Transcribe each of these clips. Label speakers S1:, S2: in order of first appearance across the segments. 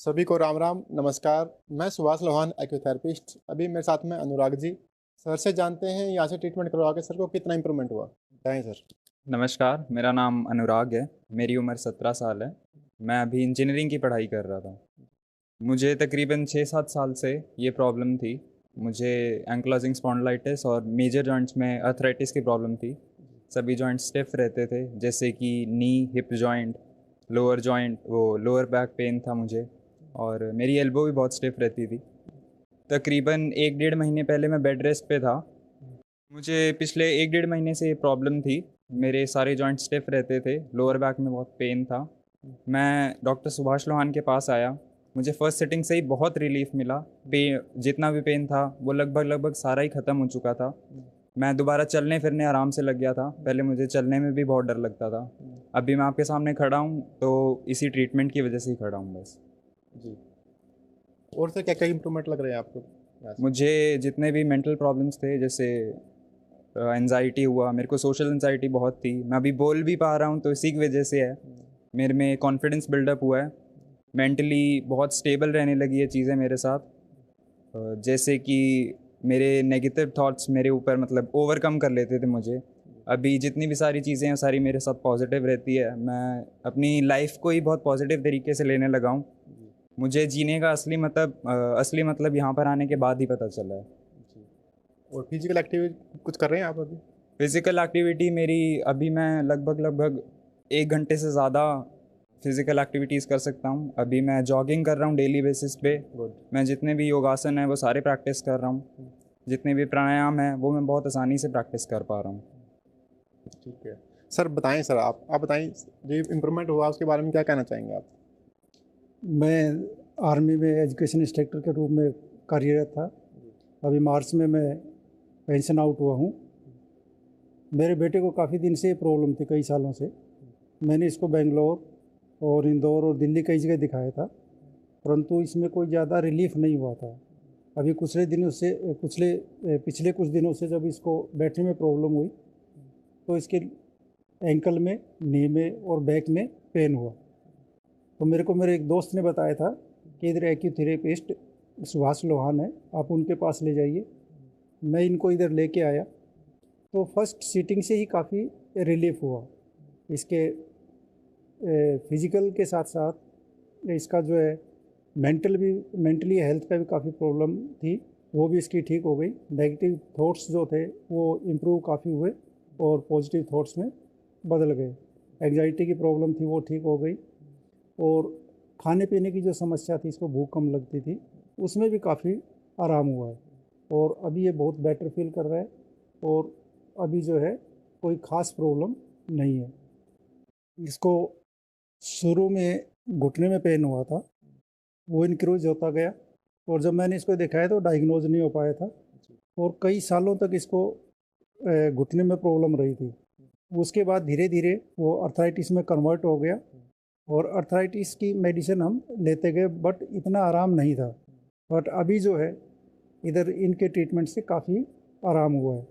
S1: सभी को राम राम नमस्कार। मैं सुभाष लोहान, एक्योथेरेपिस्ट। अभी मेरे साथ में अनुराग जी। सर से जानते हैं यहाँ से ट्रीटमेंट करवा के सर को कितना इम्प्रूवमेंट हुआ। बताएं सर।
S2: नमस्कार, मेरा नाम अनुराग है। मेरी उम्र 17 साल है। मैं अभी इंजीनियरिंग की पढ़ाई कर रहा था। मुझे तकरीबन 6-7 साल से ये प्रॉब्लम थी। मुझे एंक्लोजिंग स्पॉन्डिलाइटिस और मेजर जॉइंट्स में अर्थराइटिस की प्रॉब्लम थी। सभी जॉइंट स्टिफ रहते थे, जैसे कि नी, हिप जॉइंट, लोअर जॉइंट, वो लोअर बैक पेन था मुझे। और मेरी एल्बो भी बहुत स्टिफ रहती थी। तकरीबन 1-1.5 महीने पहले मैं बेड रेस्ट पे था। मुझे पिछले 1-1.5 महीने से ये प्रॉब्लम थी। मेरे सारे जॉइंट स्टिफ रहते थे, लोअर बैक में बहुत पेन था। मैं डॉक्टर सुभाष लोहान के पास आया। मुझे फर्स्ट सिटिंग से ही बहुत रिलीफ मिला। पे जितना भी पेन था वो लगभग लगभग सारा ही ख़त्म हो चुका था। मैं दोबारा चलने फिरने आराम से लग गया था। पहले मुझे चलने में भी बहुत डर लगता था। अभी मैं आपके सामने खड़ा हूँ तो इसी ट्रीटमेंट की वजह से ही खड़ा हूँ बस।
S1: जी। और सर क्या क्या इम्प्रूवमेंट लग रहे हैं आपको यहाँ से?
S2: मुझे जितने भी मेंटल प्रॉब्लम्स थे, जैसे एनजाइटी हुआ, मेरे को सोशल एनजाइटी बहुत थी। मैं अभी बोल भी पा रहा हूँ तो इसी की वजह से है। मेरे में कॉन्फिडेंस बिल्डअप हुआ है। मेंटली बहुत स्टेबल रहने लगी है चीज़ें मेरे साथ। जैसे कि मेरे नेगेटिव थॉट्स मेरे ऊपर मतलब ओवरकम कर लेते थे मुझे। अभी जितनी भी सारी चीज़ें हैं सारी मेरे साथ पॉजिटिव रहती है। मैं अपनी लाइफ को ही बहुत पॉजिटिव तरीके से लेने लगा हूँ। मुझे जीने का असली मतलब यहाँ पर आने के बाद ही पता चला है।
S1: जी। और फिजिकल एक्टिविटी कुछ कर रहे हैं आप अभी?
S2: फिज़िकल एक्टिविटी मेरी, अभी मैं लगभग लगभग 1 घंटे से ज़्यादा फिज़िकल एक्टिविटीज़ कर सकता हूँ। अभी मैं जॉगिंग कर रहा हूँ डेली बेसिस पे।
S1: गुड।
S2: मैं जितने भी योगासन हैं वो सारे प्रैक्टिस कर रहा हूँ। जितने भी प्राणायाम हैं वो मैं बहुत आसानी से प्रैक्टिस कर पा रहा हूँ।
S1: ठीक है। सर बताएं, सर आप बताएं, जो इम्प्रूवमेंट हुआ उसके बारे में क्या कहना चाहेंगे आप?
S3: मैं आर्मी में एजुकेशन इंस्ट्रक्टर के रूप में कार्यरत था। अभी मार्च में मैं पेंशन आउट हुआ हूँ। मेरे बेटे को काफ़ी दिन से ये प्रॉब्लम थी, कई सालों से। मैंने इसको बेंगलोर और इंदौर और दिल्ली कई जगह दिखाया था, परंतु इसमें कोई ज़्यादा रिलीफ नहीं हुआ था। अभी पिछले कुछ दिनों से जब इसको बैठने में प्रॉब्लम हुई तो इसके एंकल में, नी में और बैक में पेन हुआ। तो मेरे एक दोस्त ने बताया था कि इधर एक्यूथेरेपिस्ट सुभाष लोहान है, आप उनके पास ले जाइए। मैं इनको इधर लेके आया तो फर्स्ट सीटिंग से ही काफ़ी रिलीफ हुआ। इसके फिज़िकल के साथ साथ इसका जो है मेंटली हेल्थ का भी काफ़ी प्रॉब्लम थी, वो भी इसकी ठीक हो गई। नेगेटिव थॉट्स जो थे वो इम्प्रूव काफ़ी हुए और पॉजिटिव थॉट्स में बदल गए। एंग्जाइटी की प्रॉब्लम थी वो ठीक हो गई, और खाने पीने की जो समस्या थी, इसको भूख कम लगती थी, उसमें भी काफ़ी आराम हुआ है। और अभी ये बहुत बेटर फील कर रहा है, और अभी जो है कोई ख़ास प्रॉब्लम नहीं है। इसको शुरू में घुटने में पेन हुआ था, वो इंक्रीज होता गया, और जब मैंने इसको दिखाया तो डायग्नोज नहीं हो पाया था, और कई सालों तक इसको घुटने में प्रॉब्लम रही थी। उसके बाद धीरे धीरे वो अर्थराइटिस में कन्वर्ट हो गया, और अर्थराइटिस की मेडिसिन हम लेते गए, बट इतना आराम नहीं था। बट अभी जो है इधर इनके ट्रीटमेंट से काफ़ी आराम हुआ है।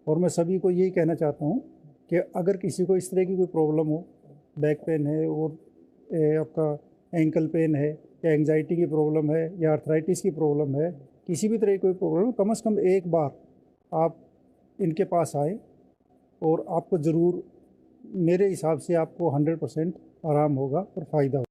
S3: और मैं सभी को यही कहना चाहता हूँ कि अगर किसी को इस तरह की कोई प्रॉब्लम हो, बैक पेन है और आपका एंकल पेन है, या एंग्जाइटी की प्रॉब्लम है, या अर्थराइटिस की प्रॉब्लम है, किसी भी तरह की कोई प्रॉब्लम, कम से कम एक बार आप इनके पास आए, और आपको ज़रूर, मेरे हिसाब से आपको 100% आराम होगा और फ़ायदा होगा।